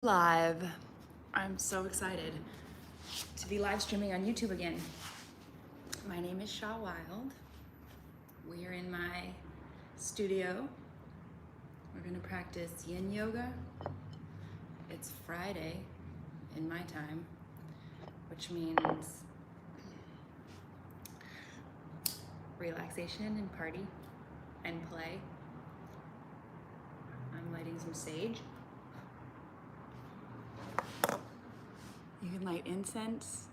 Live. I'm so excited to be live streaming on YouTube again. My name is Cha Wilde. We are in my studio. We're gonna practice yin yoga. It's Friday in my time, which means relaxation and party and play. I'm lighting some sage. You can light incense,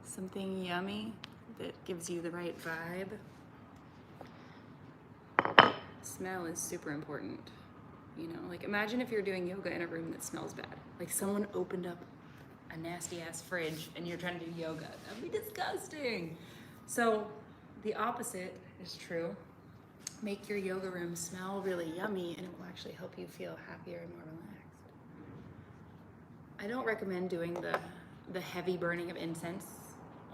something yummy that gives you the right vibe. Smell is super important. You know, like imagine if you're doing yoga in a room that smells bad. Like someone opened up a nasty ass fridge and you're trying to do yoga. That'd be disgusting. So the opposite is true. Make your yoga room smell really yummy and it will actually help you feel happier and more relaxed. I don't recommend doing the heavy burning of incense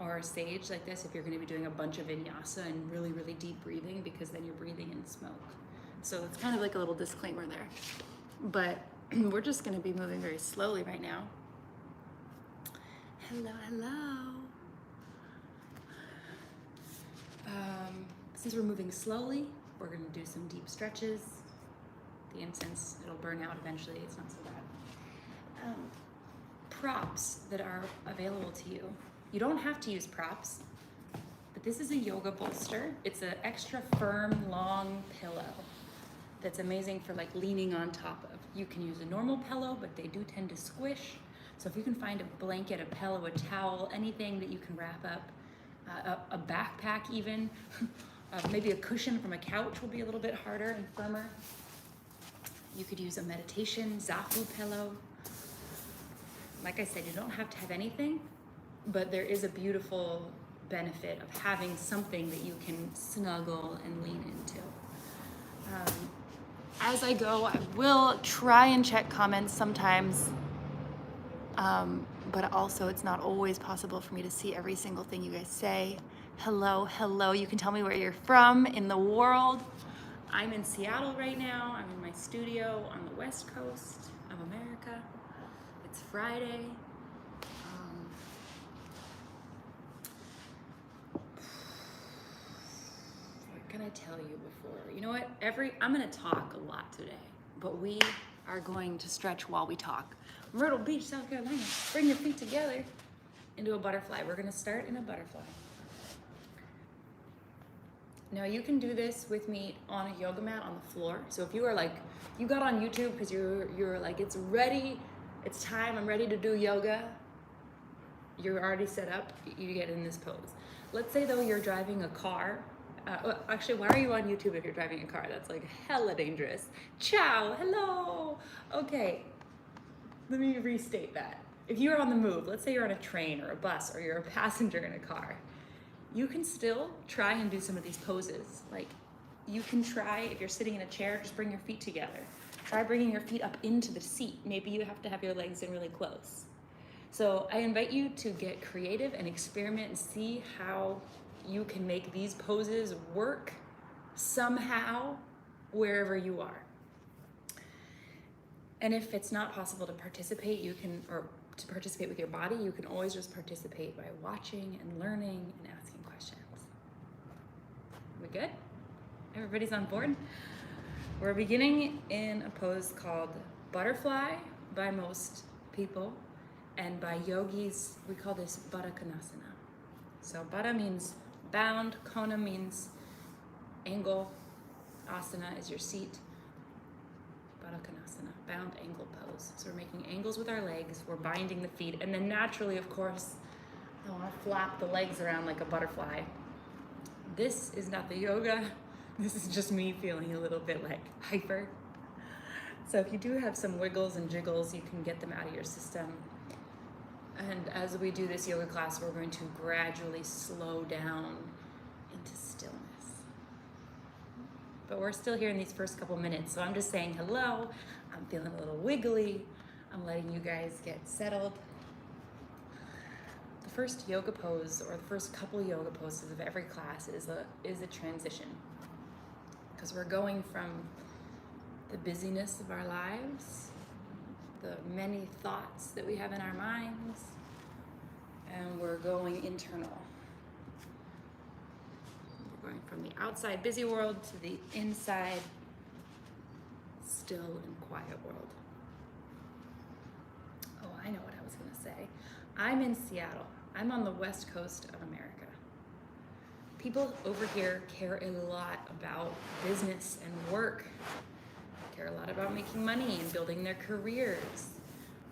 or sage like this if you're going to be doing a bunch of vinyasa and really, really deep breathing, because then you're breathing in smoke. So it's kind of like a little disclaimer there. But we're just going to be moving very slowly right now. Hello, hello. Since we're moving slowly, we're going to do some deep stretches. The incense, it'll burn out eventually. It's not so bad. Props that are available to you. You don't have to use props, but this is a yoga bolster. It's an extra firm, long pillow that's amazing for like leaning on top of. You can use a normal pillow, but they do tend to squish. So if you can find a blanket, a pillow, a towel, anything that you can wrap up, a backpack even, maybe a cushion from a couch will be a little bit harder and firmer. You could use a meditation zafu pillow. Like I said, you don't have to have anything, but there is a beautiful benefit of having something that you can snuggle and lean into. As I go, I will try and check comments sometimes, but also it's not always possible for me to see every single thing you guys say. Hello, hello. You can tell me where you're from in the world. I'm in Seattle right now. I'm in my studio on the West Coast of America. It's Friday. What can I tell you before? You know what? I'm gonna talk a lot today, but we are going to stretch while we talk. Myrtle Beach, South Carolina. Bring your feet together into a butterfly. We're gonna start in a butterfly. Now you can do this with me on a yoga mat on the floor. So if you are like, you got on YouTube because you're like, it's ready, it's time, I'm ready to do yoga. You're already set up, you get in this pose. Let's say though you're driving a car. Actually, why are you on YouTube if you're driving a car? That's like hella dangerous. Ciao, hello. Okay, let me restate that. If you're on the move, let's say you're on a train or a bus or you're a passenger in a car, you can still try and do some of these poses. Like you can try, if you're sitting in a chair, just bring your feet together. Try bringing your feet up into the seat. Maybe you have to have your legs in really close. So I invite you to get creative and experiment and see how you can make these poses work somehow wherever you are. And if it's not possible to participate, or to participate with your body, you can always just participate by watching and learning and asking questions. We good? Everybody's on board? We're beginning in a pose called butterfly by most people, and by yogis, we call this Baddha Konasana. So Baddha means bound, Kona means angle, asana is your seat. Baddha Konasana, bound angle pose. So we're making angles with our legs, we're binding the feet, and then naturally, of course, I want to flap the legs around like a butterfly. This is not the yoga. This is just me feeling a little bit like hyper. So if you do have some wiggles and jiggles, you can get them out of your system. And as we do this yoga class, we're going to gradually slow down into stillness. But we're still here in these first couple minutes, so I'm just saying hello. I'm feeling a little wiggly. I'm letting you guys get settled. The first yoga pose, or the first couple yoga poses of every class is a transition. Because we're going from the busyness of our lives the many thoughts that we have in our minds, and we're going internal. We're going from the outside busy world to the inside still and quiet world. Oh, I know what I was going to say. I'm in Seattle. I'm on the west coast of America. People over here care a lot about business and work, care a lot about making money and building their careers.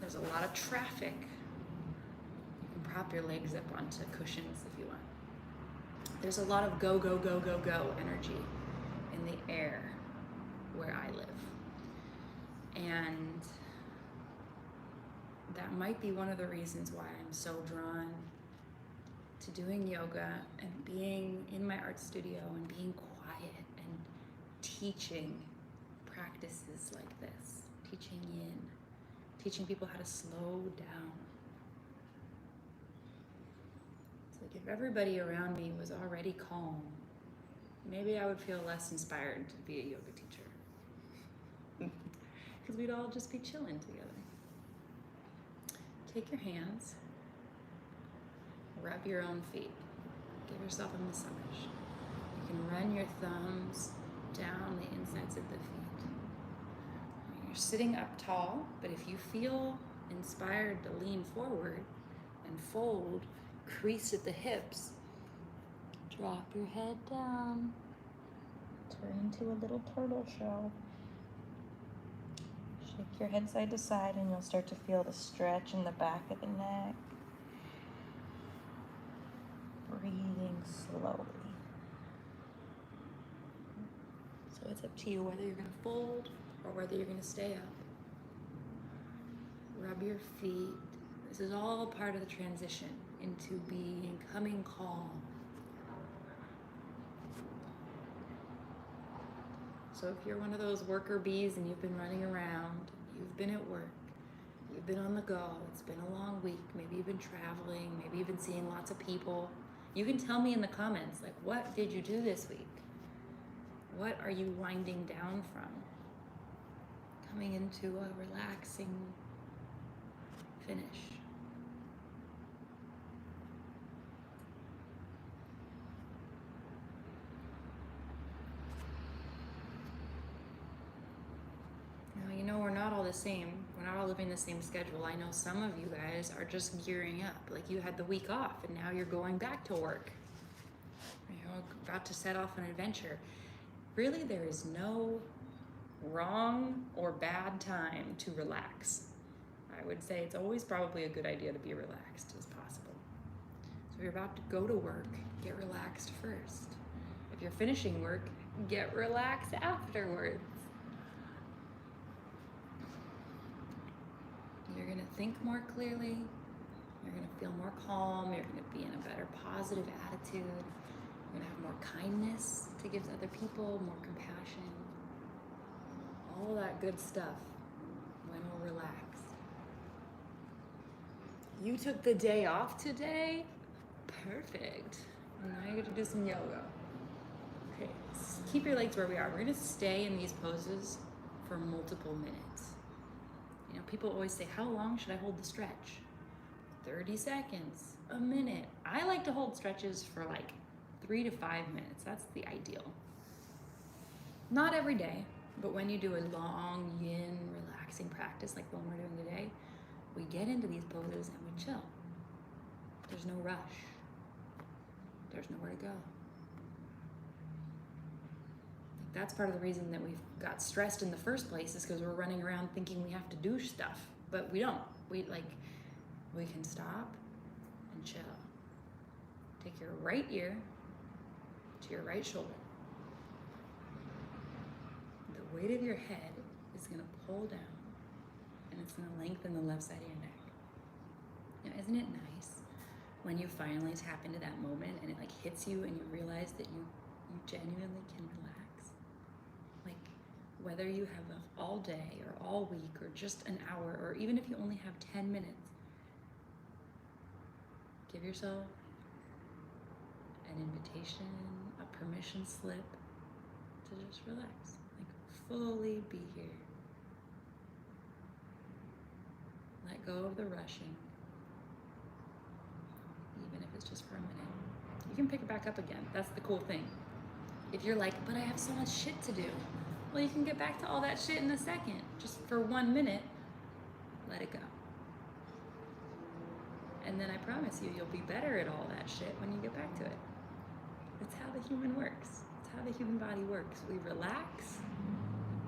There's a lot of traffic. You can prop your legs up onto cushions if you want. There's a lot of go, go, go, go, go energy in the air where I live. And that might be one of the reasons why I'm so drawn to doing yoga and being in my art studio and being quiet and teaching practices like this, teaching yin, teaching people how to slow down. It's like if everybody around me was already calm, maybe I would feel less inspired to be a yoga teacher. Because we'd all just be chilling together. Take your hands, rub your own feet, give yourself a massage. You can run your thumbs down the insides of the feet. You're sitting up tall, but if you feel inspired to lean forward and fold, crease at the hips, drop your head down, turn into a little turtle shell. Shake your head side to side and you'll start to feel the stretch in the back of the neck. Breathing slowly. So it's up to you whether you're going to fold or whether you're going to stay up. Rub your feet. This is all part of the transition into becoming calm. So if you're one of those worker bees and you've been running around, you've been at work, you've been on the go, it's been a long week, maybe you've been traveling, maybe you've been seeing lots of people, you can tell me in the comments, like, what did you do this week? What are you winding down from? Coming into a relaxing finish. Now, you know, we're not all the same. We're not all living the same schedule. I know some of you guys are just gearing up. Like you had the week off and now you're going back to work. You're about to set off an adventure. Really, there is no wrong or bad time to relax. I would say it's always probably a good idea to be relaxed as possible. So if you're about to go to work, get relaxed first. If you're finishing work, get relaxed afterwards. You're gonna think more clearly, you're gonna feel more calm, you're gonna be in a better positive attitude, you're gonna have more kindness to give to other people, more compassion, all that good stuff when we're relaxed. You took the day off today? Perfect. Now you get to do some yoga. Okay, keep your legs where we are. We're gonna stay in these poses for multiple minutes. You know, people always say, how long should I hold the stretch? 30 seconds, a minute. I like to hold stretches for like 3 to 5 minutes. That's the ideal. Not every day, but when you do a long yin relaxing practice like the one we're doing today, we get into these poses and we chill. There's no rush. There's nowhere to go. That's part of the reason that we've got stressed in the first place is because we're running around thinking we have to do stuff, but we don't. We can stop and chill. Take your right ear to your right shoulder. The weight of your head is gonna pull down and it's gonna lengthen the left side of your neck. Now, isn't it nice when you finally tap into that moment and it like hits you and you realize that you genuinely can relax? Whether you have all day or all week or just an hour, or even if you only have 10 minutes, give yourself an invitation, a permission slip to just relax, like fully be here. Let go of the rushing, even if it's just for a minute. You can pick it back up again. That's the cool thing. If you're like, but I have so much shit to do, well, you can get back to all that shit in a second. Just for 1 minute, let it go. And then I promise you, you'll be better at all that shit when you get back to it. It's how the human works. It's how the human body works. We relax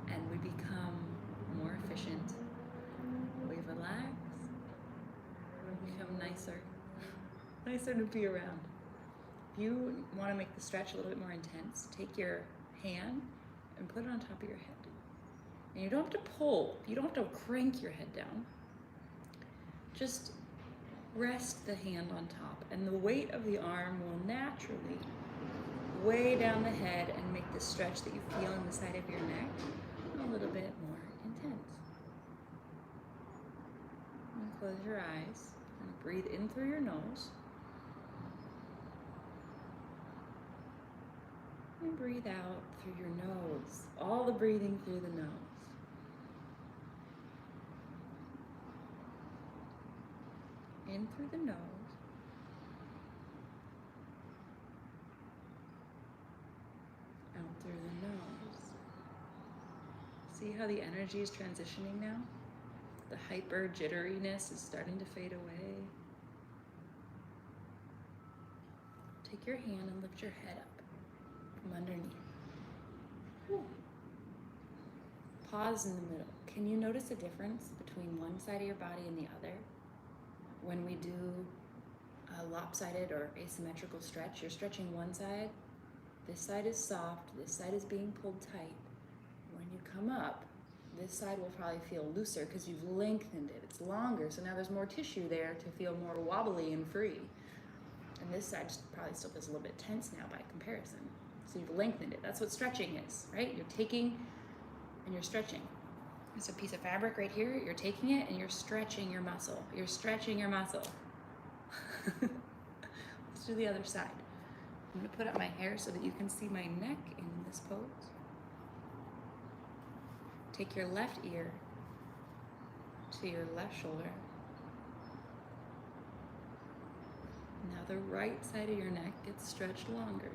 and we become more efficient. We relax, we become nicer, nicer to be around. If you want to make the stretch a little bit more intense, take your hand and put it on top of your head. And you don't have to pull, you don't have to crank your head down. Just rest the hand on top, and the weight of the arm will naturally weigh down the head and make the stretch that you feel in the side of your neck a little bit more intense. And close your eyes and breathe in through your nose. And breathe out through your nose. All the breathing through the nose. In through the nose. Out through the nose. See how the energy is transitioning now? The hyper jitteriness is starting to fade away. Take your hand and lift your head up from underneath. Whew. Pause in the middle. Can you notice a difference between one side of your body and the other? When we do a lopsided or asymmetrical stretch, you're stretching one side. This side is soft, this side is being pulled tight. When you come up, this side will probably feel looser because you've lengthened it. It's longer, so now there's more tissue there to feel more wobbly and free. And this side just probably still feels a little bit tense now by comparison. So you've lengthened it. That's what stretching is, right? You're taking and you're stretching. It's a piece of fabric right here. You're taking it and you're stretching your muscle. You're stretching your muscle. Let's do the other side. I'm gonna put up my hair so that you can see my neck in this pose. Take your left ear to your left shoulder. Now the right side of your neck gets stretched longer.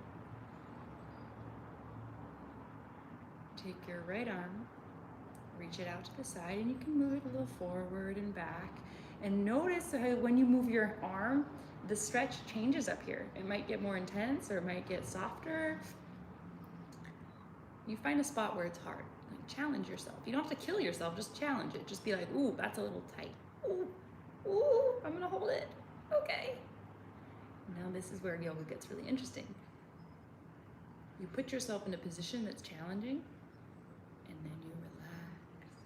Take your right arm, reach it out to the side, and you can move it a little forward and back. And notice how when you move your arm, the stretch changes up here. It might get more intense or it might get softer. You find a spot where it's hard. Like, challenge yourself. You don't have to kill yourself, just challenge it. Just be like, ooh, that's a little tight. Ooh, ooh, I'm gonna hold it. Okay. Now this is where yoga gets really interesting. You put yourself in a position that's challenging, and then you relax.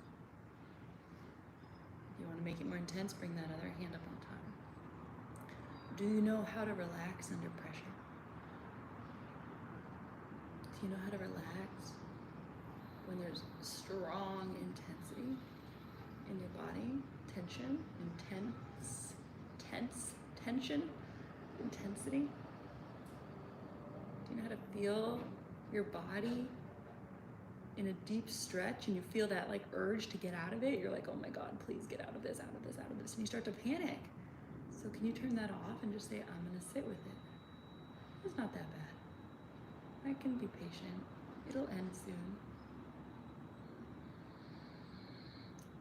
If you want to make it more intense, bring that other hand up on top. Do you know how to relax under pressure? Do you know how to relax when there's strong intensity in your body? Tension, tension, intensity? Do you know how to feel your body in a deep stretch and you feel that like urge to get out of it? You're like, oh my God, please get out of this, out of this, out of this. And you start to panic. So can you turn that off and just say, I'm gonna sit with it. It's not that bad. I can be patient. It'll end soon.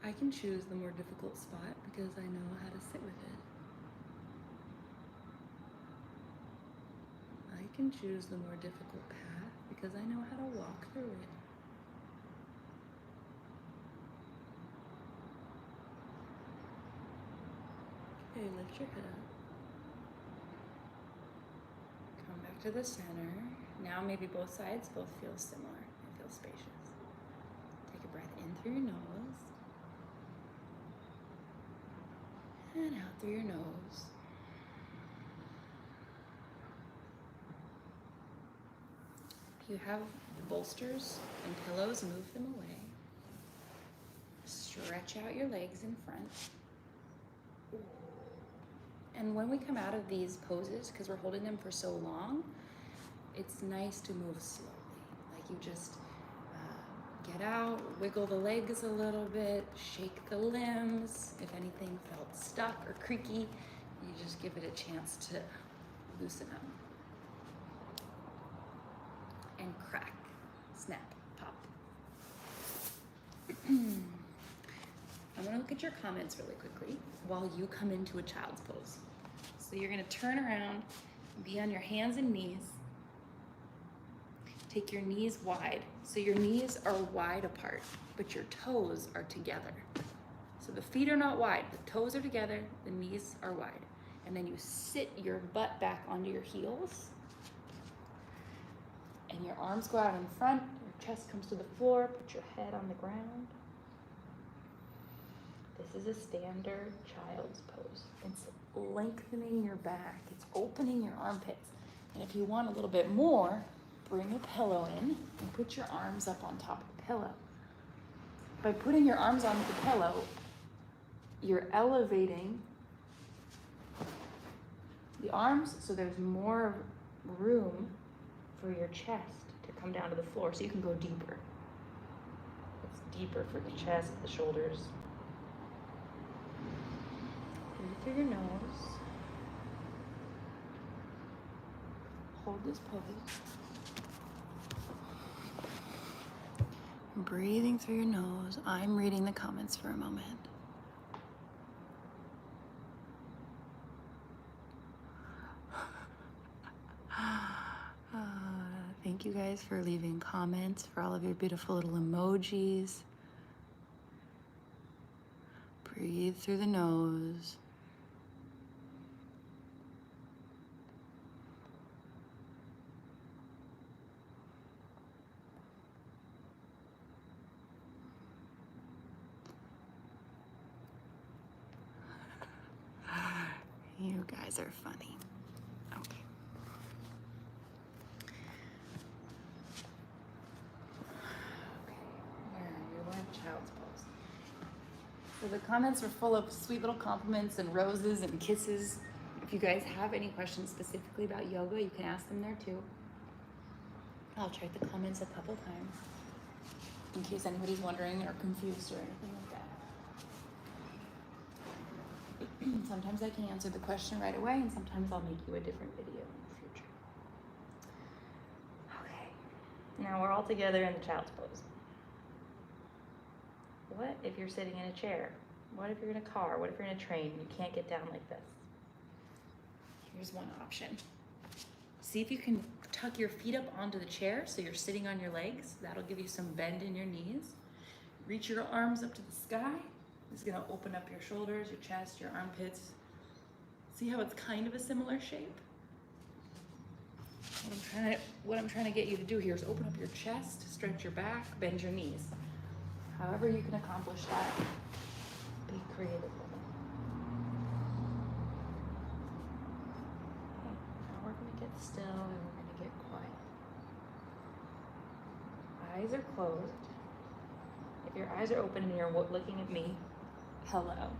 I can choose the more difficult spot because I know how to sit with it. I can choose the more difficult path because I know how to walk through it. Okay, lift your head up. Come back to the center. Now maybe both sides both feel similar. They feel spacious. Take a breath in through your nose. And out through your nose. If you have the bolsters and pillows, move them away. Stretch out your legs in front. And when we come out of these poses, because we're holding them for so long, it's nice to move slowly. Like you just Get out, wiggle the legs a little bit, shake the limbs. If anything felt stuck or creaky, you just give it a chance to loosen up. And crack, snap, pop. I'm gonna look at your comments really quickly while you come into a child's pose. So you're gonna turn around, be on your hands and knees. Take your knees wide. So your knees are wide apart, but your toes are together. So the feet are not wide, the toes are together, the knees are wide. And then you sit your butt back onto your heels. And your arms go out in front, your chest comes to the floor, put your head on the ground. This is a standard child's pose. It's lengthening your back, it's opening your armpits. And if you want a little bit more, bring a pillow in and put your arms up on top of the pillow. By putting your arms onto the pillow, you're elevating the arms so there's more room for your chest to come down to the floor so you can go deeper. It's deeper for the chest, the shoulders. Breathe through your nose. Hold this pose. Breathing through your nose. I'm reading the comments for a moment. Thank you guys for leaving comments, for all of your beautiful little emojis. Breathe through the nose. You guys are funny. Okay. Where are you? We're in child's pose. So the comments were full of sweet little compliments and roses and kisses. If you guys have any questions specifically about yoga, you can ask them there too. I'll check the comments a couple times in case anybody's wondering or confused or anything like that. Sometimes I can answer the question right away, and sometimes I'll make you a different video in the future. Okay, now we're all together in the child's pose. What if you're sitting in a chair? What if you're in a car? What if you're in a train and you can't get down like this? Here's one option. See if you can tuck your feet up onto the chair so you're sitting on your legs. That'll give you some bend in your knees. Reach your arms up to the sky. This is gonna open up your shoulders, your chest, your armpits. See how it's kind of a similar shape? What I'm trying to get you to do here is open up your chest, stretch your back, bend your knees. However you can accomplish that, be creative with it. Okay, now we're gonna get still and we're gonna get quiet. Eyes are closed. If your eyes are open and you're looking at me, hello.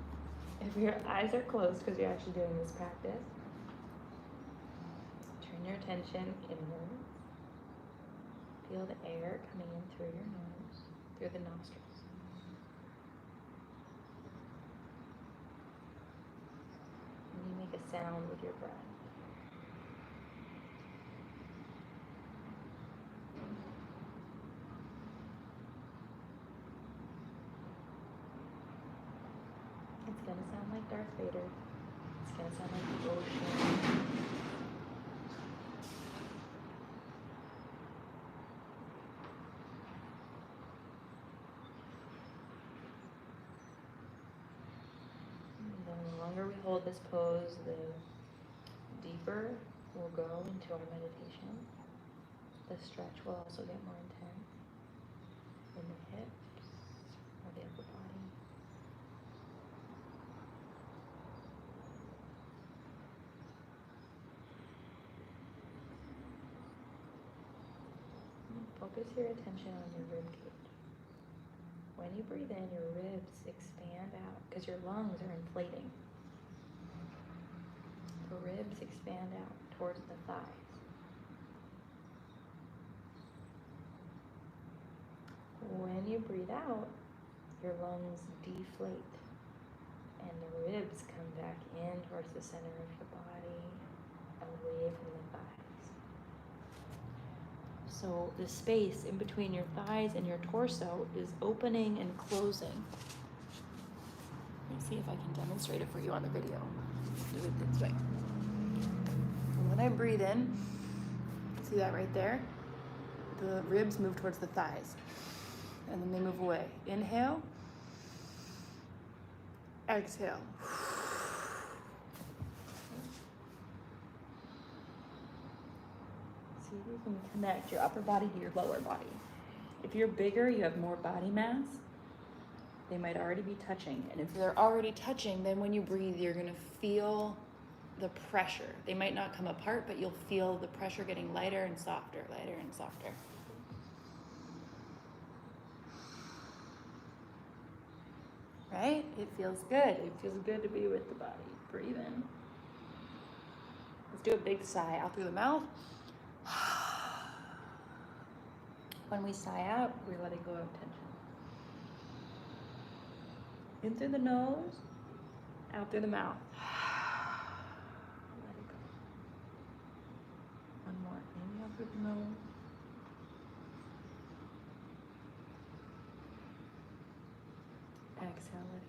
If your eyes are closed because you're actually doing this practice, turn your attention inwards. Feel the air coming in through your nose, through the nostrils. And you make a sound with your breath. It's going to sound like Darth Vader. It's going to sound like the ocean. The longer we hold this pose, the deeper we'll go into our meditation. The stretch will also get more intense in the hips or the upper body. Focus your attention on your rib cage. When you breathe in, your ribs expand out because your lungs are inflating. The ribs expand out towards the thighs. When you breathe out, your lungs deflate and the ribs come back in towards the center of the body, away from the thighs. So the space in between your thighs and your torso is opening and closing. Let me see if I can demonstrate it for you on the video. Do it this way. And when I breathe in, see that right there? The ribs move towards the thighs, and then they move away. Inhale, exhale. See if you can connect your upper body to your lower body. If you're bigger, you have more body mass, they might already be touching. And if they're already touching, then when you breathe, you're gonna feel the pressure. They might not come apart, but you'll feel the pressure getting lighter and softer, lighter and softer. Right? It feels good. It feels good to be with the body. Breathe in. Let's do a big sigh out through the mouth. When we sigh out, we're letting go of tension. In through the nose, out through the mouth. Let it go. One more. Inhale through the nose. Exhale, let it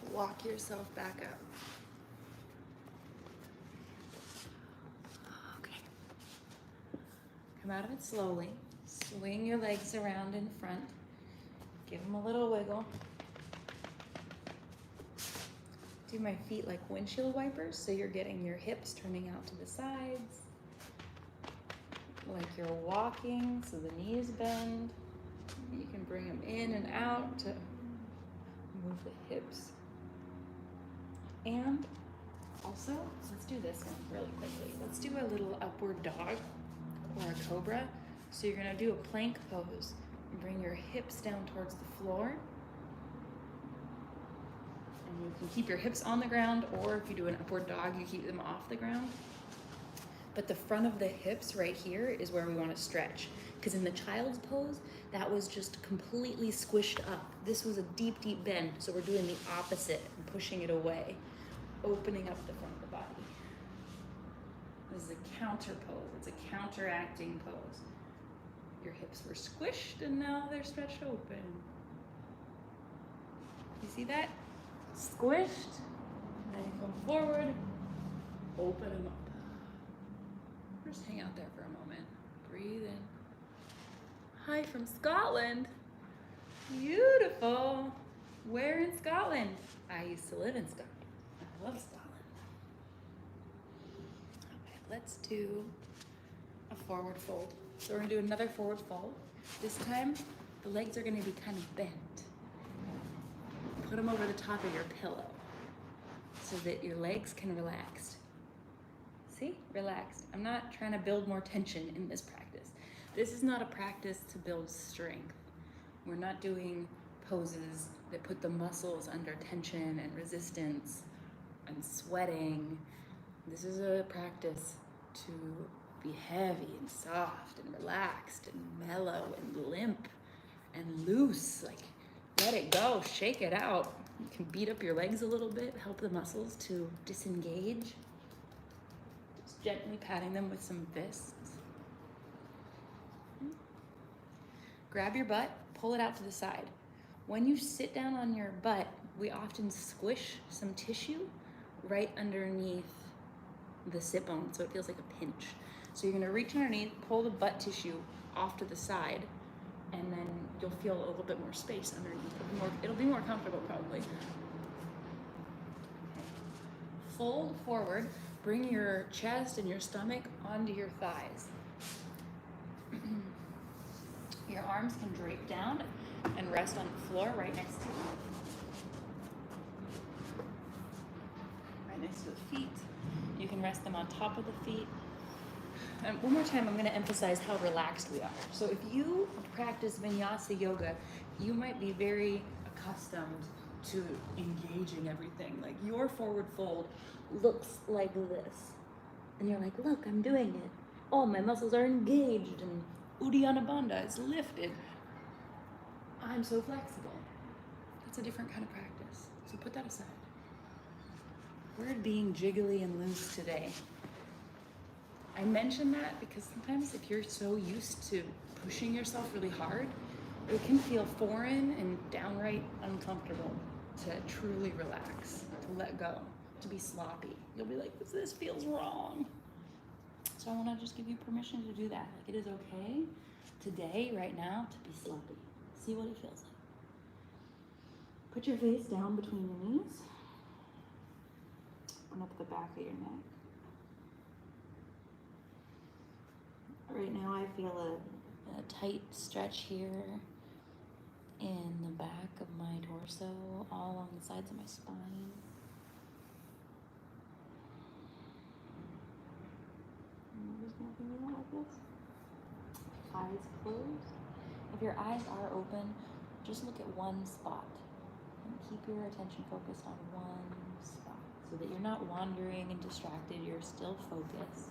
go. Walk yourself back up. Okay. Come out of it slowly. Swing your legs around in front. Give them a little wiggle. Do my feet like windshield wipers, so you're getting your hips turning out to the sides. Like you're walking, so the knees bend. You can bring them in and out to move the hips. And also, let's do this one really quickly. Let's do a little upward dog or a cobra. So you're gonna do a plank pose and bring your hips down towards the floor. And you can keep your hips on the ground, or if you do an upward dog, you keep them off the ground. But the front of the hips right here is where we want to stretch. Because in the child's pose, that was just completely squished up. This was a deep, deep bend. So we're doing the opposite and pushing it away, opening up the front of the body. This is a counter pose. It's a counteracting pose. Your hips were squished and now they're stretched open. You see that? Squished. Then you come forward, open them up. Just hang out there for a moment. Breathe in. Hi from Scotland. Beautiful. Where in Scotland? I used to live in Scotland. I love Scotland. Okay, let's do a forward fold. So we're gonna do another forward fold. This time, the legs are gonna be kind of bent. Put them over the top of your pillow so that your legs can relax. See, relaxed. I'm not trying to build more tension in this practice. This is not a practice to build strength. We're not doing poses that put the muscles under tension and resistance and sweating. This is a practice to be heavy and soft and relaxed and mellow and limp and loose. Like, let it go, shake it out. You can beat up your legs a little bit, help the muscles to disengage. Gently patting them with some fists. Grab your butt, pull it out to the side. When you sit down on your butt, we often squish some tissue right underneath the sit bone, so it feels like a pinch. So you're gonna reach underneath, pull the butt tissue off to the side, and then you'll feel a little bit more space underneath. It'll be more comfortable probably. Okay. Fold forward. Bring your chest and your stomach onto your thighs. Your arms can drape down and rest on the floor right next to you. Right next to the feet. You can rest them on top of the feet. And one more time, I'm going to emphasize how relaxed we are. So if you practice vinyasa yoga, you might be very accustomed to engaging everything. Like your forward fold looks like this. And you're like, look, I'm doing it. Oh, my muscles are engaged and Uddiyana Bandha is lifted. I'm so flexible. That's a different kind of practice. So put that aside. We're being jiggly and loose today. I mention that because sometimes if you're so used to pushing yourself really hard, it can feel foreign and downright uncomfortable to truly relax, to let go, to be sloppy. You'll be like, this feels wrong. So I want to just give you permission to do that. Like, it is okay today, right now, to be sloppy. See what it feels like. Put your face down between your knees. Open up the back of your neck. Right now I feel a tight stretch here in the back of my torso, all along the sides of my spine. Just nothing at all like this. Eyes closed. If your eyes are open, just look at one spot and keep your attention focused on one spot so that you're not wandering and distracted, you're still focused.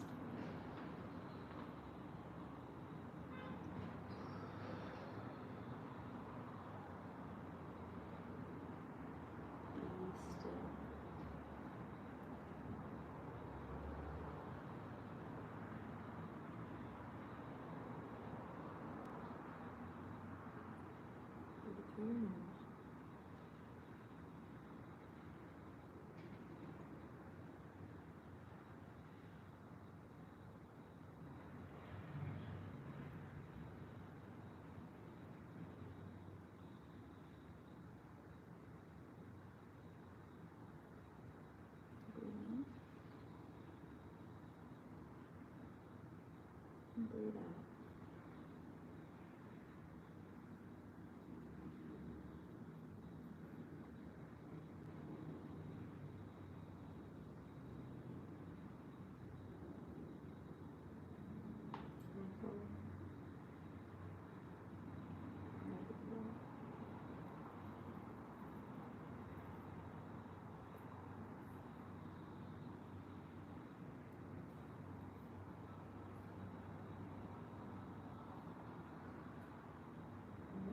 And breathe out.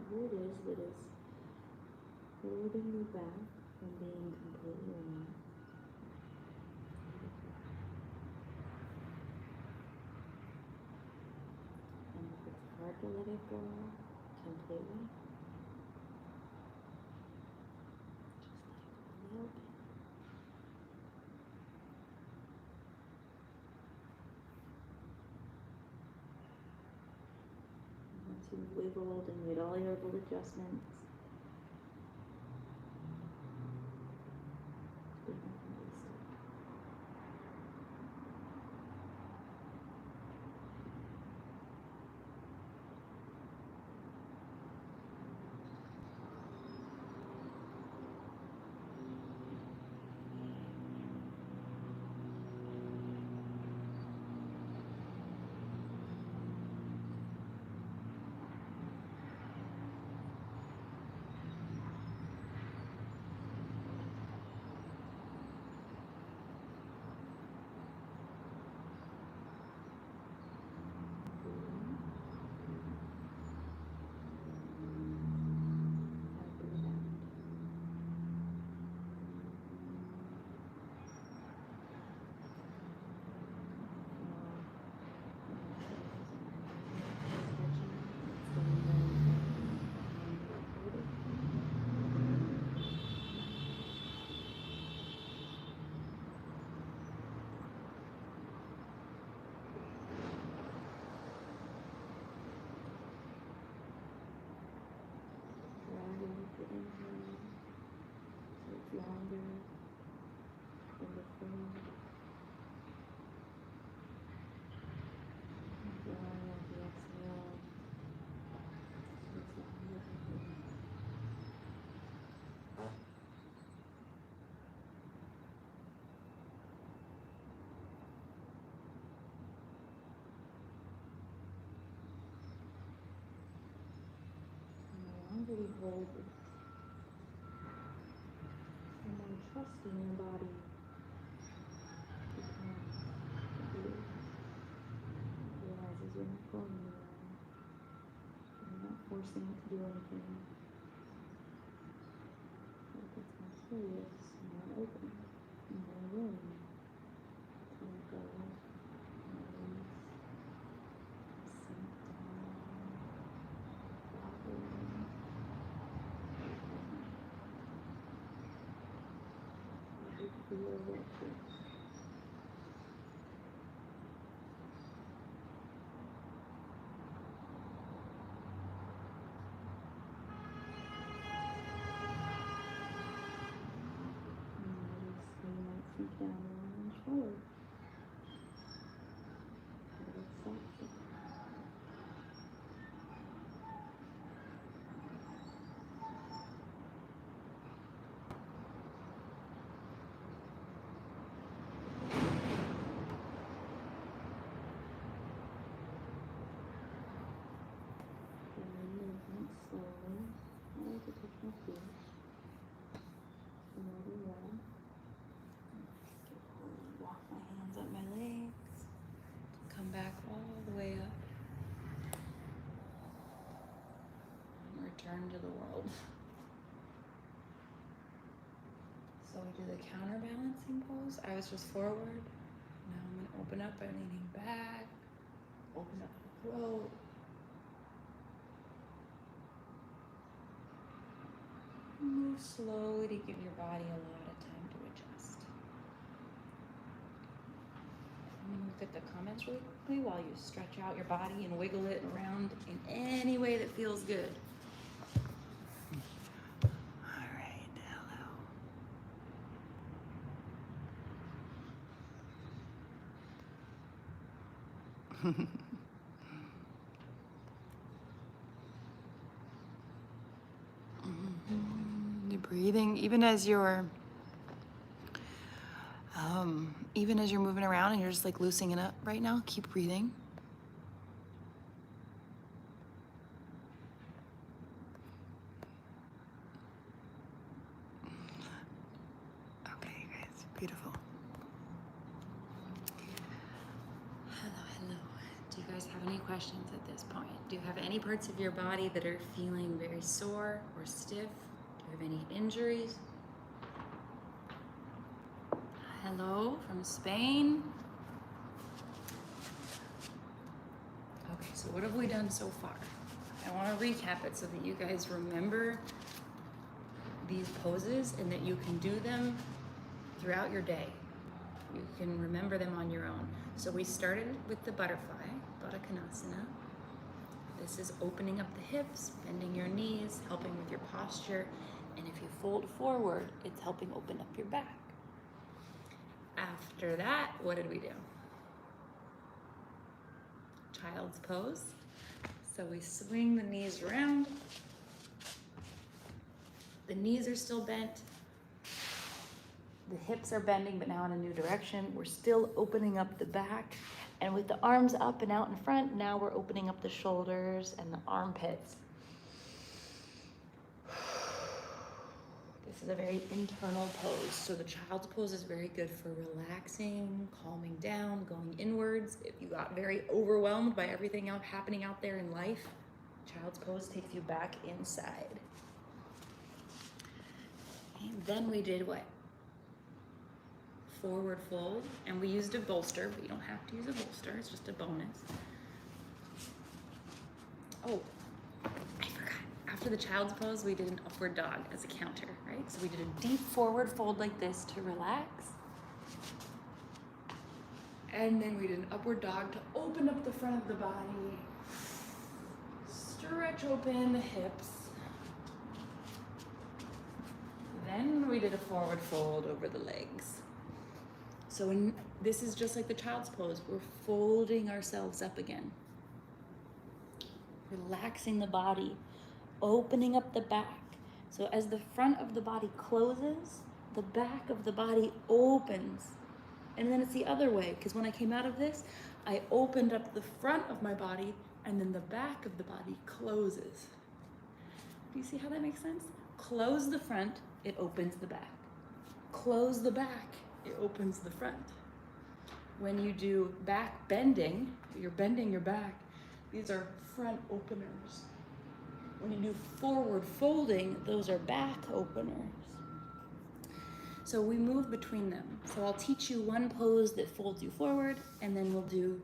Whatever it is that is holding you back from being completely relaxed. And if it's hard to let it go completely, just let it go a little bit. Once you've wiggled and made all your little adjustments, longer than before. Enjoy the exhale. It's longer than before. The longer we hold it, the more trust in your body becomes. forcing it to do anything. It gets more curious, more open, more room to let go, release, sink down, properly, let it feel what feels. Sink down and forward. Let it soften. Movement slowly. I like to touch my feet. Slowly roll. Walk my hands up my legs. Come back all the way up. And return to the world. So we do the counterbalancing pose. I was just forward. Now I'm going to open up by leaning back. Open up the throat. Move slowly to give your body a lot of time to adjust. I'm going to look at the comments really quickly while you stretch out your body and wiggle it around in any way that feels good. All right, hello. You're breathing, even as you're moving around and you're just like loosening it up right now. Keep breathing. Okay, guys, beautiful. Hello. Do you guys have any questions at this point? Do you have any parts of your body that are feeling very sore or stiff? Do you have any injuries? Hello from Spain. Okay, so what have we done so far? I want to recap it so that you guys remember these poses and that you can do them throughout your day. You can remember them on your own. So we started with the butterfly, Baddha Konasana. This is opening up the hips, bending your knees, helping with your posture. And if you fold forward, it's helping open up your back. After that, what did we do? Child's pose. So we swing the knees around. The knees are still bent. The hips are bending, but now in a new direction. We're still opening up the back. And with the arms up and out in front, now we're opening up the shoulders and the armpits. This is a very internal pose. So the child's pose is very good for relaxing, calming down, going inwards. If you got very overwhelmed by everything happening out there in life, child's pose takes you back inside. And then we did what? Forward fold, and we used a bolster, but you don't have to use a bolster, it's just a bonus. Oh, I forgot. After the child's pose, we did an upward dog as a counter, right? So we did a deep forward fold like this to relax. And then we did an upward dog to open up the front of the body. Stretch open the hips. Then we did a forward fold over the legs. So this is just like the child's pose. We're folding ourselves up again. Relaxing the body, opening up the back. So as the front of the body closes, the back of the body opens. And then it's the other way, because when I came out of this, I opened up the front of my body, and then the back of the body closes. Do you see how that makes sense? Close the front, it opens the back. Close the back, it opens the front. When you do back bending, you're bending your back. These are front openers. When you do forward folding, those are back openers. So we move between them. So I'll teach you one pose that folds you forward, and then we'll do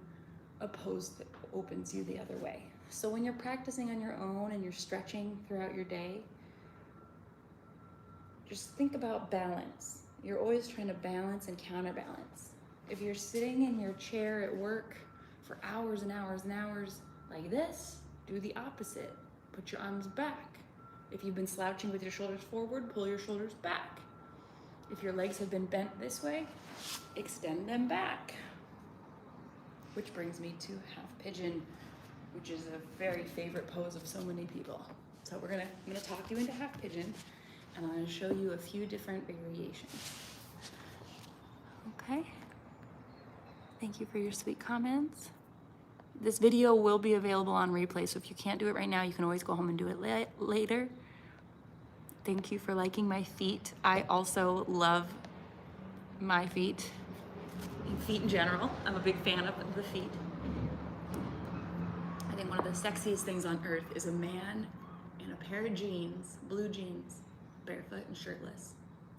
a pose that opens you the other way. So when you're practicing on your own and you're stretching throughout your day, just think about balance. You're always trying to balance and counterbalance. If you're sitting in your chair at work for hours and hours and hours like this, do the opposite. Put your arms back. If you've been slouching with your shoulders forward, pull your shoulders back. If your legs have been bent this way, extend them back. Which brings me to half pigeon, which is a very favorite pose of so many people. So I'm gonna talk you into half pigeon, and I'm gonna show you a few different variations. Okay. Thank you for your sweet comments. This video will be available on replay, so if you can't do it right now, you can always go home and do it later. Thank you for liking my feet. I also love my feet, and feet in general. I'm a big fan of the feet. I think one of the sexiest things on earth is a man in a pair of jeans, blue jeans, barefoot and shirtless.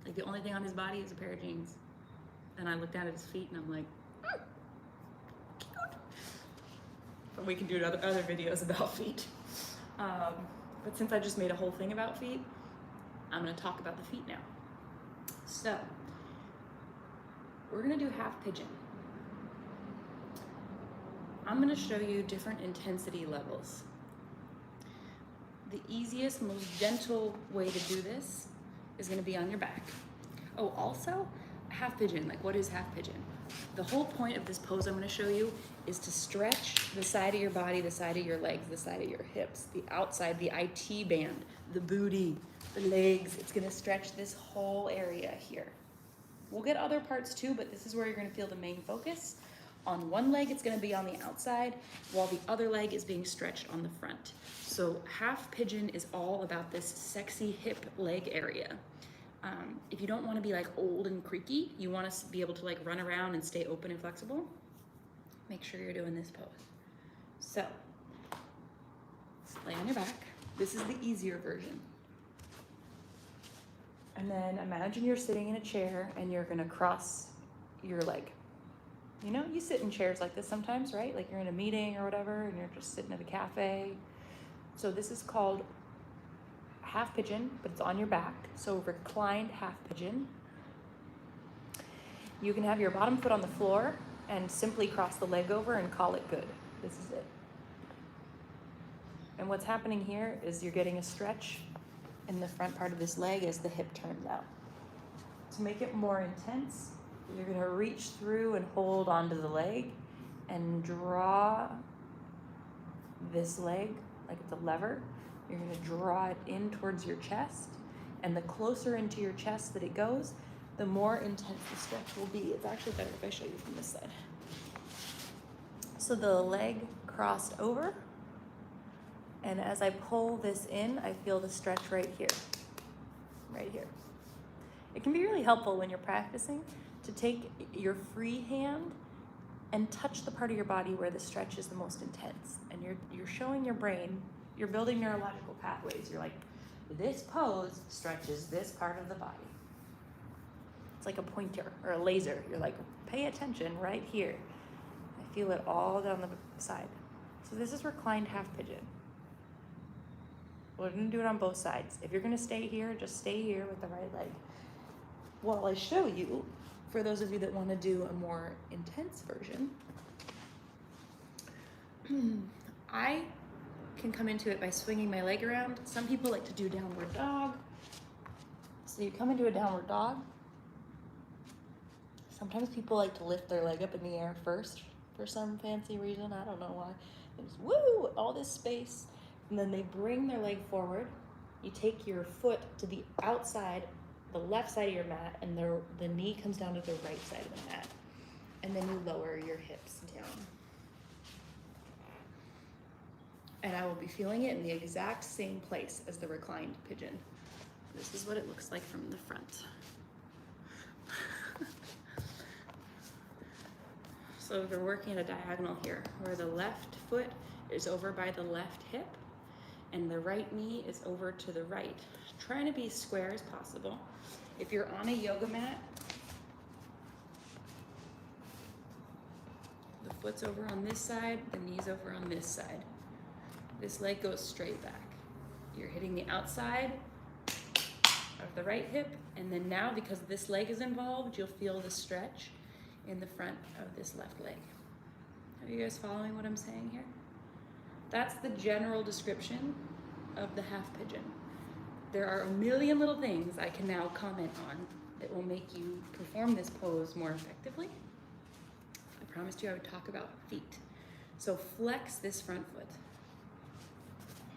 Like the only thing on his body is a pair of jeans. And I look down at his feet and I'm like, cute. But we can do other videos about feet. But since I just made a whole thing about feet, I'm gonna talk about the feet now. So, we're gonna do half pigeon. I'm gonna show you different intensity levels. The easiest, most gentle way to do this is gonna be on your back. Oh, also, half pigeon, like what is half pigeon? The whole point of this pose I'm gonna show you is to stretch the side of your body, the side of your legs, the side of your hips, the outside, the IT band, the booty, the legs. It's gonna stretch this whole area here. We'll get other parts too, but this is where you're gonna feel the main focus. On one leg, it's gonna be on the outside, while the other leg is being stretched on the front. So half pigeon is all about this sexy hip leg area. If you don't wanna be like old and creaky, you wanna be able to like run around and stay open and flexible, make sure you're doing this pose. So, lay on your back. This is the easier version. And then imagine you're sitting in a chair and you're gonna cross your leg. You know, you sit in chairs like this sometimes, right? Like you're in a meeting or whatever and you're just sitting at a cafe. So this is called half pigeon, but it's on your back. So reclined half pigeon. You can have your bottom foot on the floor and simply cross the leg over and call it good. This is it. And what's happening here is you're getting a stretch in the front part of this leg as the hip turns out. To make it more intense, you're gonna reach through and hold onto the leg and draw this leg like it's a lever. You're gonna draw it in towards your chest, and the closer into your chest that it goes, the more intense the stretch will be. It's actually better if I show you from this side. So the leg crossed over, and as I pull this in, I feel the stretch right here, right here. It can be really helpful when you're practicing to take your free hand and touch the part of your body where the stretch is the most intense. And you're showing your brain, you're building neurological pathways. You're like, this pose stretches this part of the body. It's like a pointer or a laser. You're like, pay attention right here. I feel it all down the side. So this is reclined half pigeon. We're gonna do it on both sides. If you're gonna stay here, just stay here with the right leg. While I show you, for those of you that wanna do a more intense version, I can come into it by swinging my leg around. Some people like to do downward dog. So you come into a downward dog. Sometimes people like to lift their leg up in the air first for some fancy reason. I don't know why. There's woo, all this space. And then they bring their leg forward. You take your foot to the outside, the left side of your mat, and the knee comes down to the right side of the mat. And then you lower your hips down. And I will be feeling it in the exact same place as the reclined pigeon. This is what it looks like from the front. So we're working at a diagonal here, where the left foot is over by the left hip, and the right knee is over to the right. Trying to be square as possible. If you're on a yoga mat, the foot's over on this side, the knee's over on this side. This leg goes straight back. You're hitting the outside of the right hip, and then now, because this leg is involved, you'll feel the stretch in the front of this left leg. Are you guys following what I'm saying here? That's the general description of the half pigeon. There are a million little things I can now comment on that will make you perform this pose more effectively. I promised you I would talk about feet. So flex this front foot.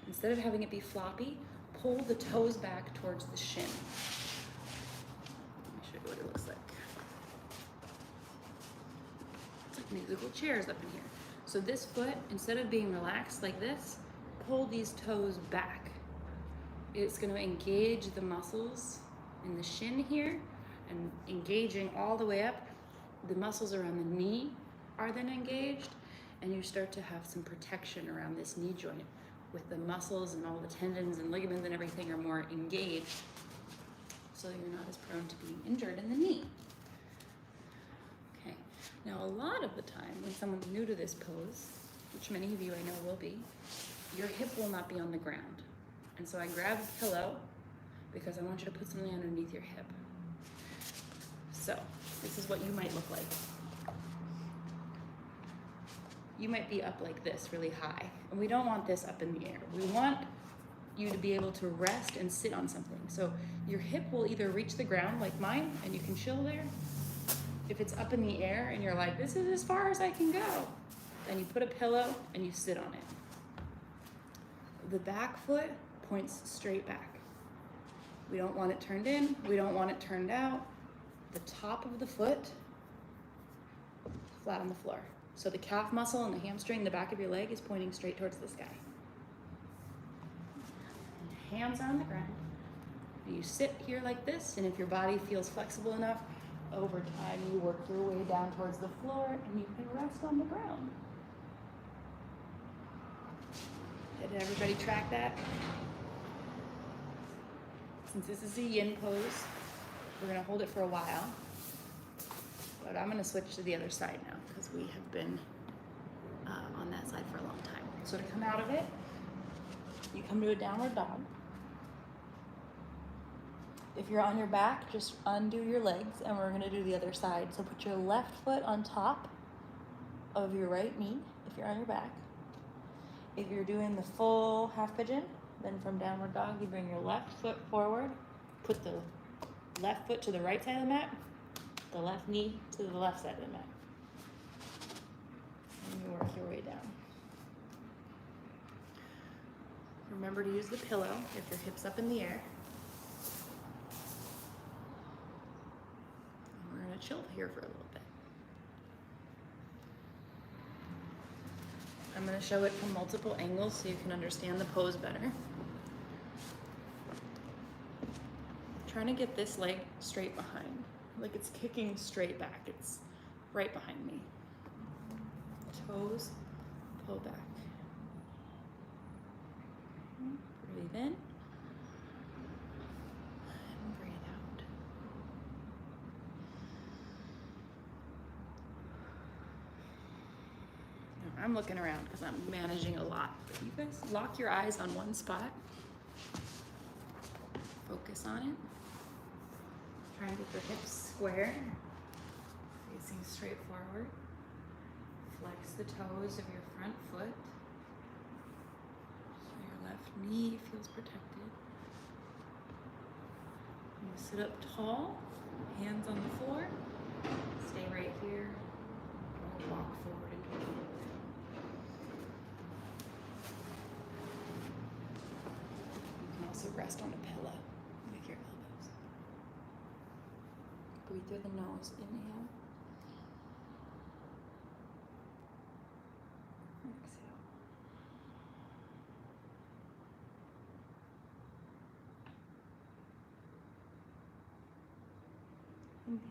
Instead of having it be floppy, pull the toes back towards the shin. Let me show you what it looks like. It's like musical chairs up in here. So this foot, instead of being relaxed like this, pull these toes back. It's going to engage the muscles in the shin here, and engaging all the way up. The muscles around the knee are then engaged, and you start to have some protection around this knee joint with the muscles, and all the tendons and ligaments and everything are more engaged, so you're not as prone to being injured in the knee. Okay, now a lot of the time when someone's new to this pose, which many of you I know will be, your hip will not be on the ground. And so I grab a pillow because I want you to put something underneath your hip. So this is what you might look like. You might be up like this, really high. And we don't want this up in the air. We want you to be able to rest and sit on something. So your hip will either reach the ground like mine, and you can chill there. If it's up in the air and you're like, this is as far as I can go, then you put a pillow and you sit on it. The back foot points straight back. We don't want it turned in. We don't want it turned out. The top of the foot flat on the floor. So the calf muscle and the hamstring, the back of your leg is pointing straight towards the sky. Hands are on the ground. You sit here like this, and if your body feels flexible enough, over time you work your way down towards the floor and you can rest on the ground. Did everybody track that? Since this is a yin pose, we're gonna hold it for a while, but I'm gonna switch to the other side now because we have been on that side for a long time. So to come out of it, you come to a downward dog. If you're on your back, just undo your legs, and we're gonna do the other side. So put your left foot on top of your right knee if you're on your back. If you're doing the full half pigeon, then from downward dog, you bring your left foot forward, put the left foot to the right side of the mat, the left knee to the left side of the mat. And you work your way down. Remember to use the pillow if your hip's up in the air. And we're gonna chill here for a little bit. I'm gonna show it from multiple angles so you can understand the pose better. Trying to get this leg straight behind, like it's kicking straight back. It's right behind me. Toes, pull back. Breathe in and breathe out. Now, I'm looking around because I'm managing a lot. But you guys lock your eyes on one spot. Focus on it. Try and get your hips square, facing straight forward. Flex the toes of your front foot so your left knee feels protected. You sit up tall, hands on the floor. Stay right here. Don't walk forward into the floor. You can also rest on a pillow with your elbows. Breathe through the nose. Inhale. Exhale. Inhale.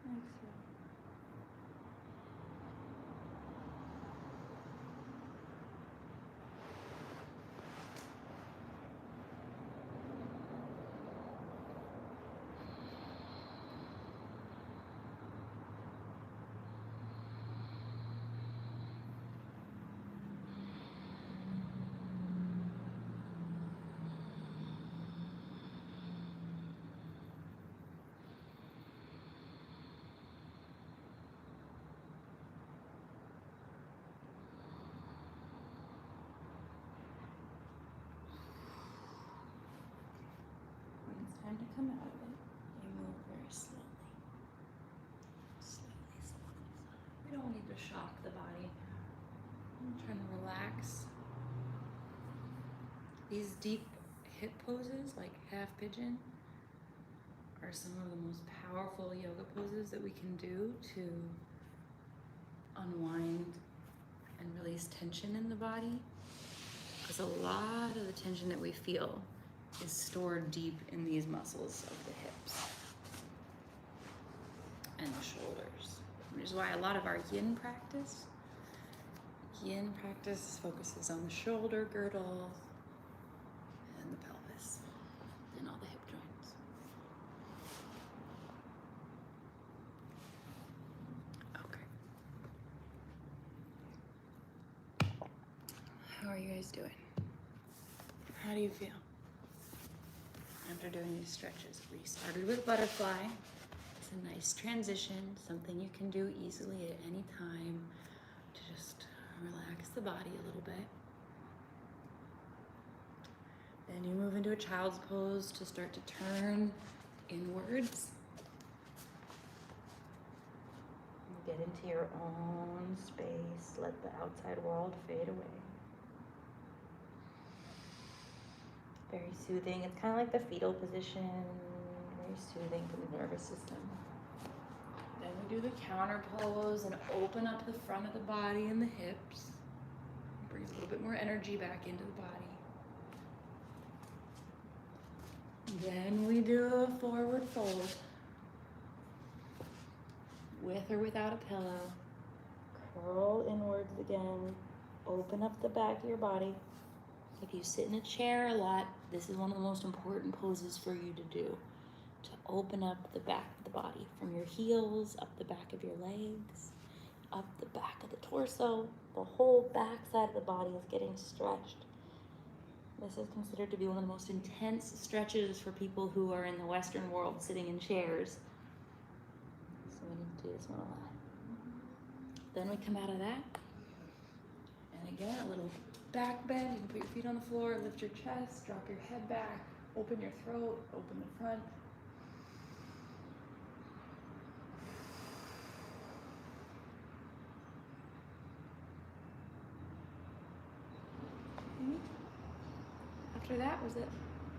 Exhale. Trying to relax. These deep hip poses, like half pigeon, are some of the most powerful yoga poses that we can do to unwind and release tension in the body. Because a lot of the tension that we feel is stored deep in these muscles of the hips and the shoulders. Which is why a lot of our yin practice focuses on the shoulder girdle and the pelvis and all the hip joints. Okay. How are you guys doing? How do you feel after doing these stretches? We started with butterfly. It's a nice transition, something you can do easily at any time to just relax the body a little bit. Then you move into a child's pose to start to turn inwards. Get into your own space. Let the outside world fade away. Very soothing. It's kind of like the fetal position. Very soothing for the nervous system. Then we do the counter pose and open up the front of the body and the hips. Bring a little bit more energy back into the body. Then we do a forward fold. With or without a pillow. Curl inwards again. Open up the back of your body. If you sit in a chair a lot, this is one of the most important poses for you to do. To open up the back of the body, from your heels, up the back of your legs, up the back of the torso. The whole back side of the body is getting stretched. This is considered to be one of the most intense stretches for people who are in the Western world sitting in chairs. So we need to do this one a lot. Then we come out of that. And again, a little back bend. You can put your feet on the floor, lift your chest, drop your head back, open your throat, open the front. Okay. After that,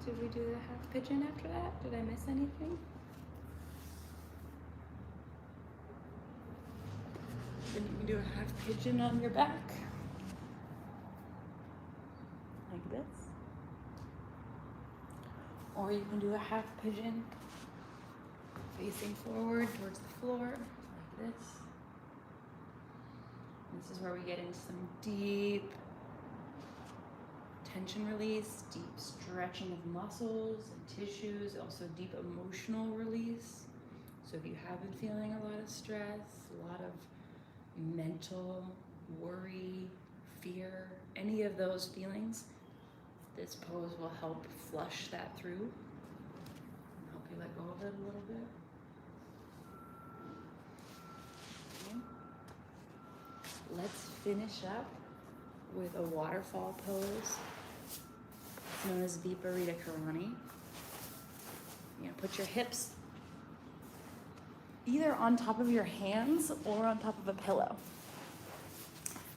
did we do the half pigeon after that? Did I miss anything? Then you can do a half pigeon on your back. Like this. Or you can do a half pigeon facing forward towards the floor, like this. And this is where we get into some deep tension release, deep stretching of muscles and tissues, also deep emotional release. So if you have been feeling a lot of stress, a lot of mental worry, fear, any of those feelings, this pose will help flush that through, help you let go of it a little bit. Okay. Let's finish up with a waterfall pose. It's known as Viparita Karani. You're gonna put your hips either on top of your hands or on top of a pillow.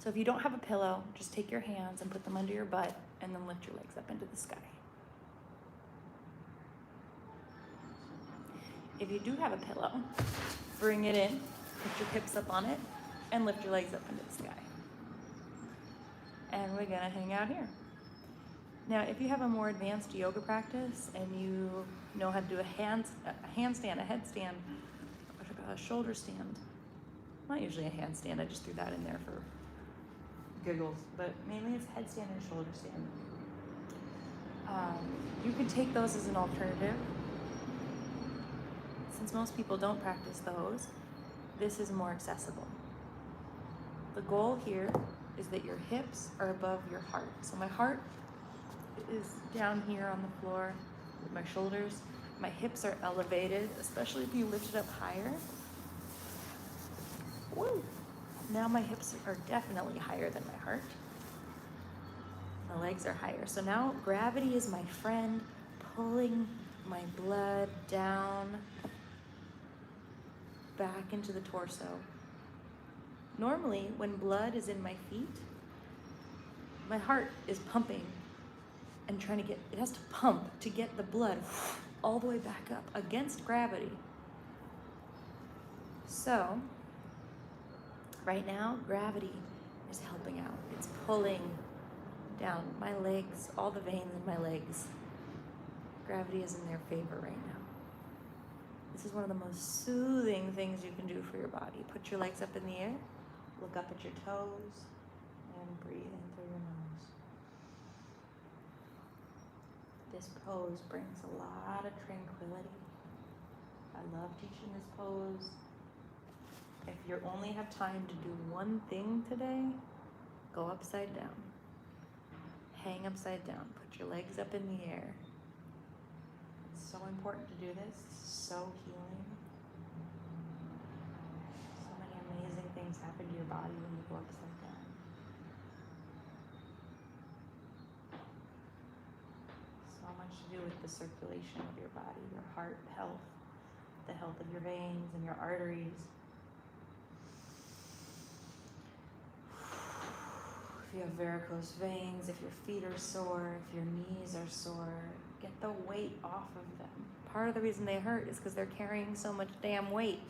So if you don't have a pillow, just take your hands and put them under your butt and then lift your legs up into the sky. If you do have a pillow, bring it in, put your hips up on it, and lift your legs up into the sky. And we're gonna hang out here. Now, if you have a more advanced yoga practice and you know how to do a handstand, a headstand, a shoulder stand, not usually a handstand, I just threw that in there for giggles, but mainly it's headstand and shoulder stand. You can take those as an alternative. Since most people don't practice those, this is more accessible. The goal here is that your hips are above your heart. So my heart is down here on the floor with my shoulders. My hips are elevated, especially if you lift it up higher. Woo! Now my hips are definitely higher than my heart. My legs are higher. So now gravity is my friend, pulling my blood down, back into the torso. Normally, when blood is in my feet, my heart is pumping and trying to it has to pump to get the blood all the way back up against gravity. So, right now, gravity is helping out. It's pulling down my legs, all the veins in my legs. Gravity is in their favor right now. This is one of the most soothing things you can do for your body. Put your legs up in the air, look up at your toes, and breathe in through your nose. This pose brings a lot of tranquility. I love teaching this pose. If you only have time to do one thing today, go upside down. Hang upside down. Put your legs up in the air. It's so important to do this. It's so healing. So many amazing things happen to your body when you go upside down. So much to do with the circulation of your body, your heart health, the health of your veins and your arteries. If you have varicose veins, if your feet are sore, if your knees are sore, get the weight off of them. Part of the reason they hurt is because they're carrying so much damn weight.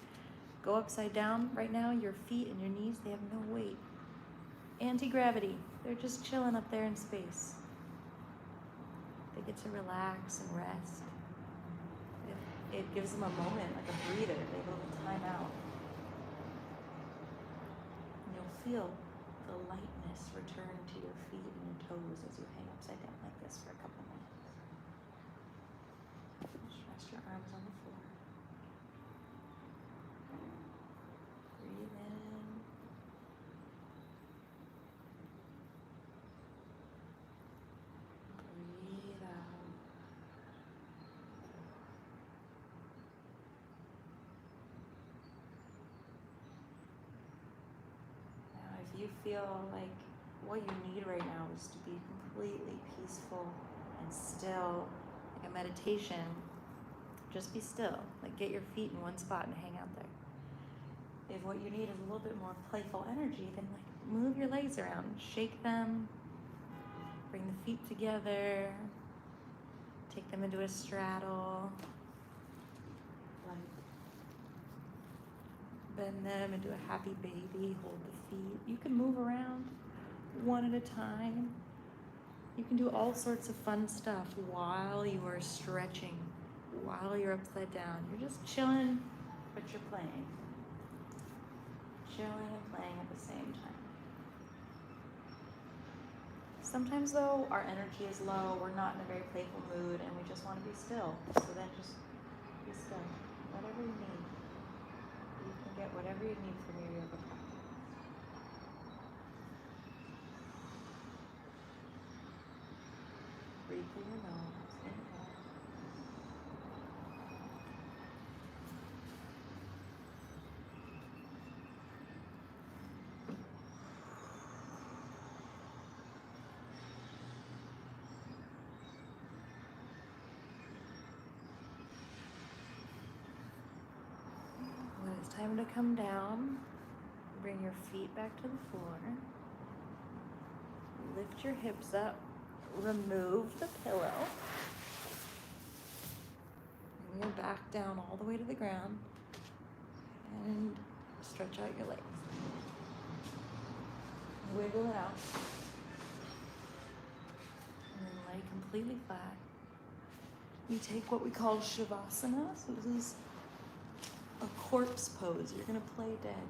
Go upside down right now, your feet and your knees, they have no weight. Anti-gravity, they're just chilling up there in space. They get to relax and rest. It gives them a moment, like a breather, they have a little time out. And you'll feel the lightness return to your feet and your toes as you hang upside down like this for a couple minutes. Just rest your arms on the floor. Breathe in. Breathe out. Now, if you feel like what you need right now is to be completely peaceful and still, like a meditation, just be still. Like, get your feet in one spot and hang out there. If what you need is a little bit more playful energy, then like move your legs around, shake them, bring the feet together, take them into a straddle, like bend them into a happy baby, hold the feet. You can move around one at a time. You can do all sorts of fun stuff while you are stretching, while you're upside down. You're just chilling, but you're playing. Chilling and playing at the same time. Sometimes though, our energy is low, we're not in a very playful mood, and we just want to be still. So then just be still, whatever you need. You can get whatever you need from your yoga practice. Breathe through your nose, inhale. When it's time to come down, bring your feet back to the floor. Lift your hips up. Remove the pillow. Bring your back down all the way to the ground. And stretch out your legs. Wiggle it out. And then lay completely flat. You take what we call Shavasana. So this is a corpse pose. You're going to play dead.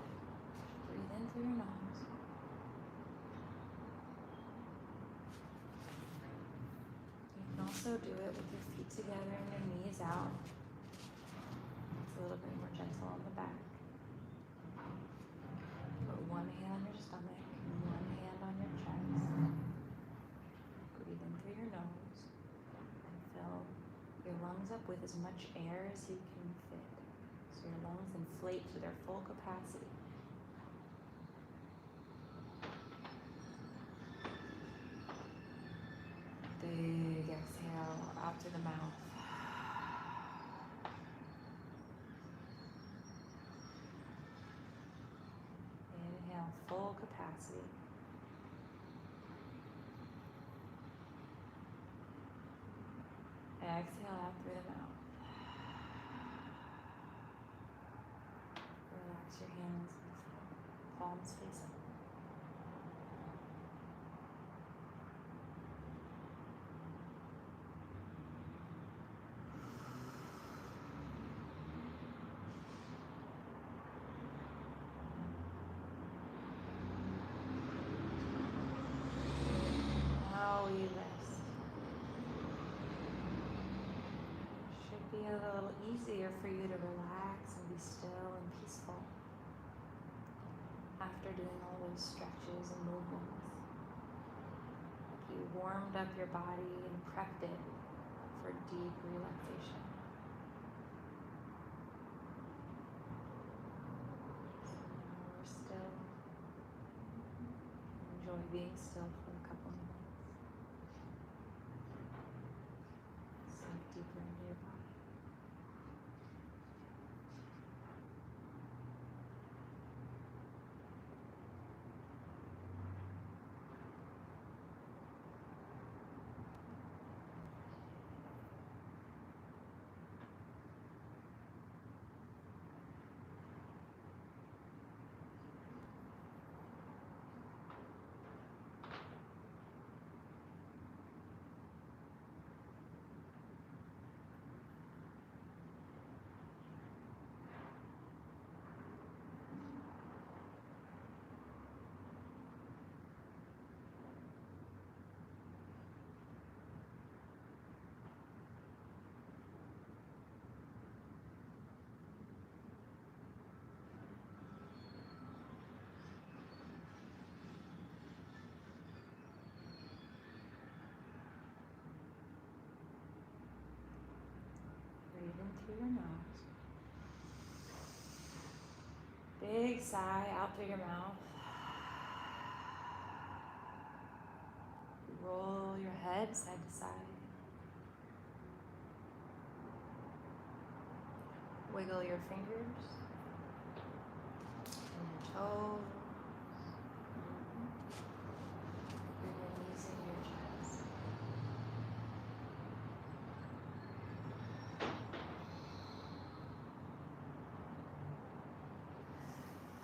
Breathe in through your nose. You can also do it with your feet together and your knees out. It's a little bit more gentle on the back. Put one hand on your stomach and one hand on your chest. Breathe in through your nose and fill your lungs up with as much air as you can fit. So your lungs inflate to their full capacity. Big exhale out to the mouth. Inhale, full capacity. Exhale out through the mouth. Relax your hands, palms face up. Now we rest. Should be a little easier for you to relax and be still and peaceful after doing all those stretches and movements. Like you warmed up your body and prepped it for deep relaxation. So now we're still. Enjoy being still for a couple minutes. Sink deeper into your body. Breathe in through your nose. Big sigh out through your mouth. Roll your head side to side. Wiggle your fingers and your toes. Bring your knees into your chest.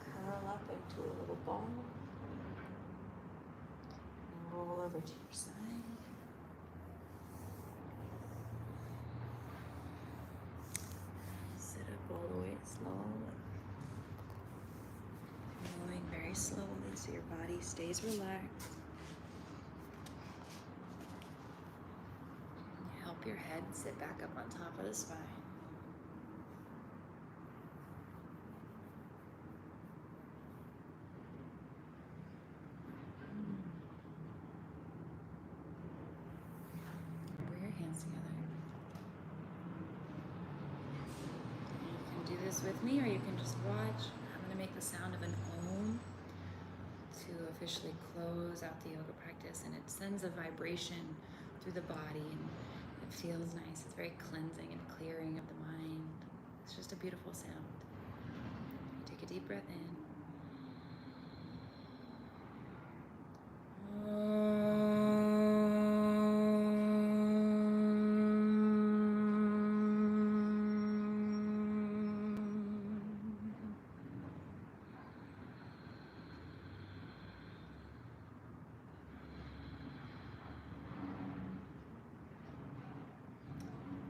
Curl up into a little ball. And roll over to your side. Sit up all the way slowly. Moving very slowly so your body stays relaxed. Help your head sit back up on top of the spine. Bring your hands together. You can do this with me or you can just watch. I'm going to make the sound of an om to officially close out the yoga practice, and it sends a vibration through the body and it feels nice. It's very cleansing and clearing of the mind. It's just a beautiful sound. Take a deep breath in.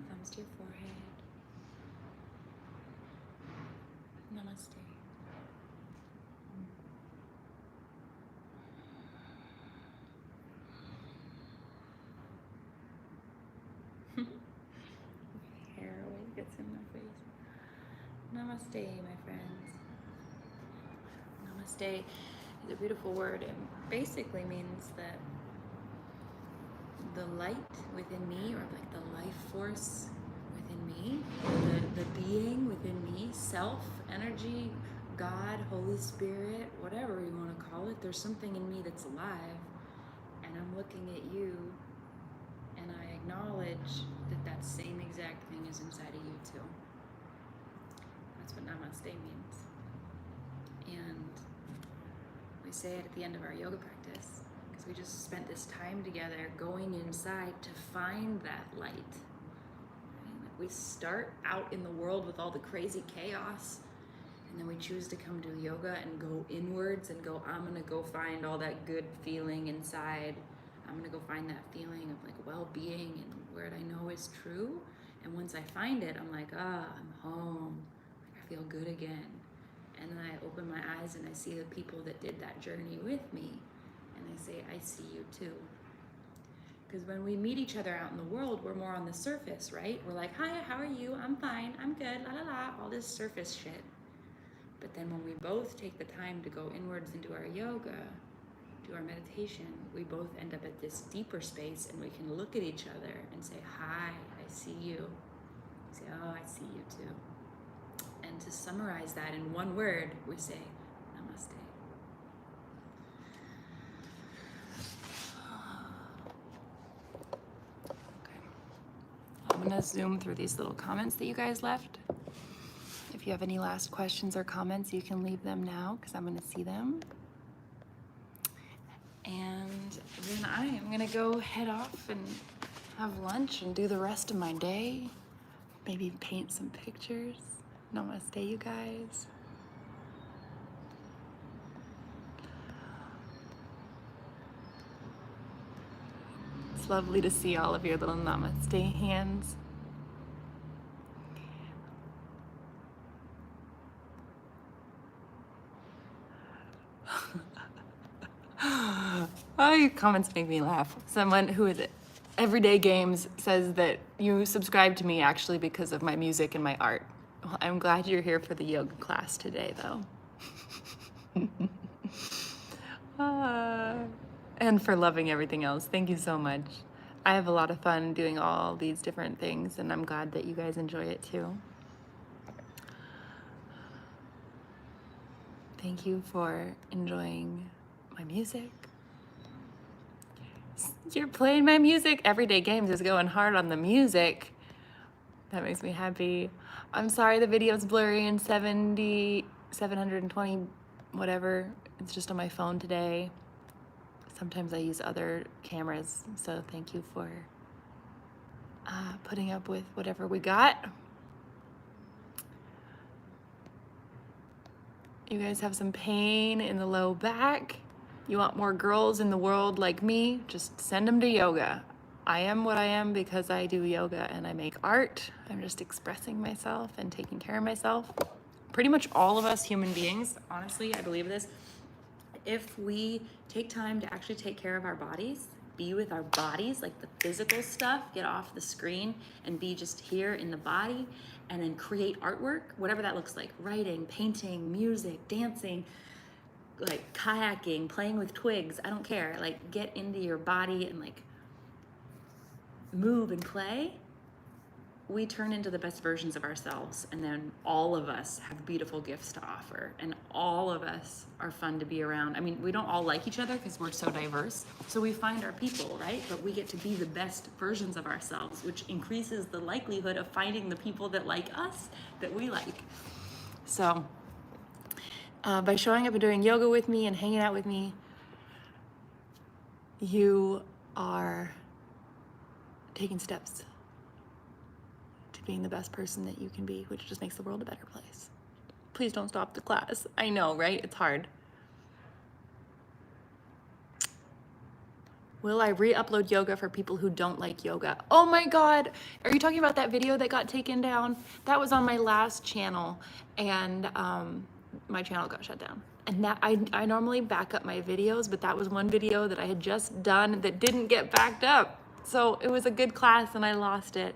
Thumbs to your forehead. Namaste. Hair always gets in my face. Namaste, my friends. Namaste is a beautiful word. It basically means that the light within me, or like the life force within me, the being within me, self, energy, God, Holy Spirit, whatever you want to call it, there's something in me that's alive, and I'm looking at you, and I acknowledge that that same exact thing is inside of you too. That's what Namaste means. And we say it at the end of our yoga practice, because we just spent this time together going inside to find that light, We start out in the world with all the crazy chaos, and then we choose to come do yoga and go inwards and go, I'm gonna go find all that good feeling inside. I'm gonna go find that feeling of like well-being and where I know is true. And once I find it, I'm like, I'm home. Like, I feel good again. And then I open my eyes and I see the people that did that journey with me. And I say, I see you too. Because when we meet each other out in the world, we're more on the surface, right? We're like, hi, how are you? I'm fine, I'm good, la la la, all this surface shit. But then when we both take the time to go inwards and do our yoga, do our meditation, we both end up at this deeper space, and we can look at each other and say, hi, I see you. Say, oh, I see you too. And to summarize that in one word, we say, namaste. Okay. I'm gonna zoom through these little comments that you guys left. If you have any last questions or comments, you can leave them now because I'm gonna see them. And then I am gonna go head off and have lunch and do the rest of my day. Maybe paint some pictures. Namaste, you guys. It's lovely to see all of your little namaste hands. Oh, your comments make me laugh. Someone, who is it? Everyday Games says that you subscribe to me actually because of my music and my art. Well, I'm glad you're here for the yoga class today, though. And for loving everything else. Thank you so much. I have a lot of fun doing all these different things, and I'm glad that you guys enjoy it too. Thank you for enjoying my music. You're playing my music. Everyday Games is going hard on the music. That makes me happy. I'm sorry the video's blurry and 720 whatever. It's just on my phone today. Sometimes I use other cameras, so thank you for putting up with whatever we got. You guys have some pain in the low back. You want more girls in the world like me? Just send them to yoga. I am what I am because I do yoga and I make art. I'm just expressing myself and taking care of myself. Pretty much all of us human beings, honestly, I believe this. If we take time to actually take care of our bodies, be with our bodies, like the physical stuff, get off the screen and be just here in the body, and then create artwork, whatever that looks like, writing, painting, music, dancing, like kayaking, playing with twigs, I don't care. Like, get into your body and like move and play. We turn into the best versions of ourselves, and then all of us have beautiful gifts to offer, and all of us are fun to be around. I mean, we don't all like each other because we're so diverse, so we find our people, right? But we get to be the best versions of ourselves, which increases the likelihood of finding the people that like us, that we like. So by showing up and doing yoga with me and hanging out with me, you are taking steps to being the best person that you can be, which just makes the world a better place. Please don't stop the class. I know, right? It's hard. Will I re-upload yoga for people who don't like yoga? Oh my God, are you talking about that video that got taken down? That was on my last channel, and my channel got shut down. And that I normally back up my videos, but that was one video that I had just done that didn't get backed up. So it was a good class and I lost it.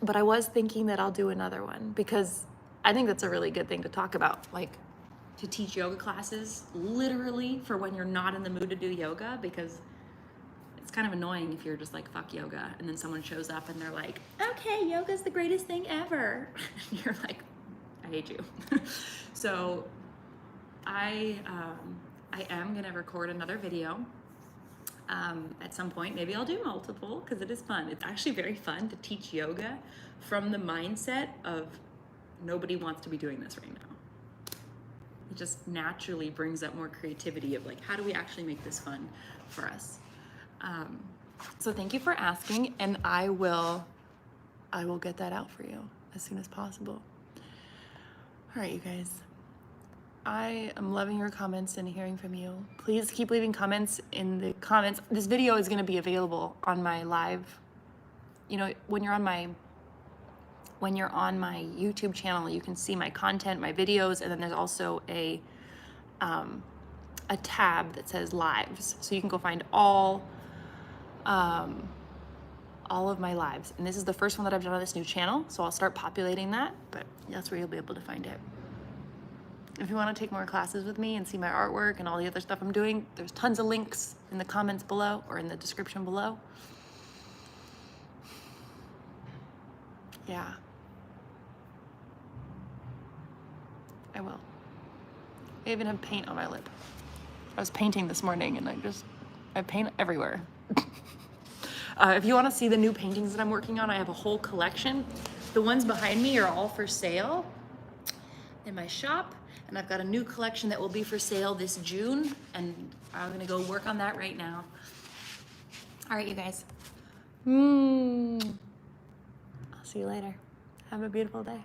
But I was thinking that I'll do another one because I think that's a really good thing to talk about, like to teach yoga classes literally for when you're not in the mood to do yoga, because it's kind of annoying if you're just like, fuck yoga, and then someone shows up and they're like, okay, yoga's the greatest thing ever. And you're like, I hate you. So I am gonna record another video at some point. Maybe I'll do multiple because it is fun. It's actually very fun to teach yoga from the mindset of nobody wants to be doing this right now. It just naturally brings up more creativity of like, how do we actually make this fun for us? So thank you for asking, and I will get that out for you as soon as possible. All right, you guys. I am loving your comments and hearing from you. Please keep leaving comments in the comments. This video is going to be available on my live. You know, when you're on my YouTube channel, you can see my content, my videos, and then there's also a tab that says lives. So you can go find all of my lives. And this is the first one that I've done on this new channel, so I'll start populating that, but that's where you'll be able to find it. If you want to take more classes with me and see my artwork and all the other stuff I'm doing, there's tons of links in the comments below or in the description below. Yeah. I will. I even have paint on my lip. I was painting this morning and I paint everywhere. If you want to see the new paintings that I'm working on, I have a whole collection. The ones behind me are all for sale in my shop, and I've got a new collection that will be for sale this June, and I'm gonna go work on that right now. All right, you guys. I'll see you later. Have a beautiful day.